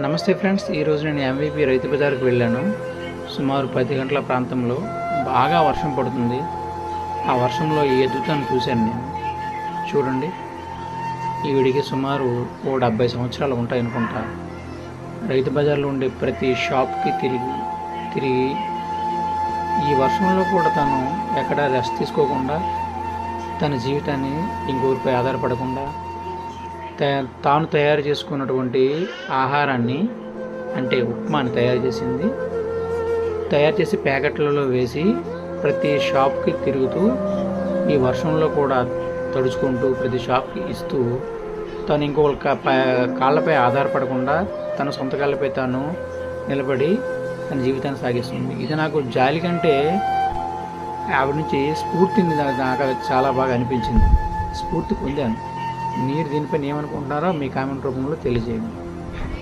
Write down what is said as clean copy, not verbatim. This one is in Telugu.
నమస్తే ఫ్రెండ్స్, ఈరోజు నేను ఎంవిపి రైతు బజార్కి వెళ్ళాను. సుమారు 10 గంటల ప్రాంతంలో బాగా వర్షం పడుతుంది. ఆ వర్షంలో ఈ అద్భుతాన్ని చూశాను నేను. చూడండి, ఈవిడికి సుమారు 70 సంవత్సరాలు ఉంటాయనుకుంటా. రైతు బజార్లో ఉండే ప్రతి షాప్కి తిరిగి ఈ వర్షంలో కూడా తను ఎక్కడా రెస్ట్ తీసుకోకుండా, తన జీవితాన్ని ఇంకొకరిపై ఆధారపడకుండా తాను తయారు చేసుకున్నటువంటి ఆహారాన్ని, అంటే ఉప్మాని తయారు చేసి ప్యాకెట్లలో వేసి ప్రతి షాప్కి తిరుగుతూ, ఈ వర్షంలో కూడా తడుచుకుంటూ ప్రతి షాప్కి ఇస్తూ, తను ఇంకొక కాళ్ళపై ఆధారపడకుండా తన సొంత కాళ్ళపై తాను నిలబడి తన జీవితాన్ని సాగిస్తుంది. ఇది నాకు జాలి కంటే ఆవిడ నుంచి స్ఫూర్తిని నాకు చాలా బాగా అనిపించింది. స్ఫూర్తి పొందాను. మీరు దీనిపైన ఏమనుకుంటున్నారో మీ కామెంట్ రూపంలో తెలియజేయండి.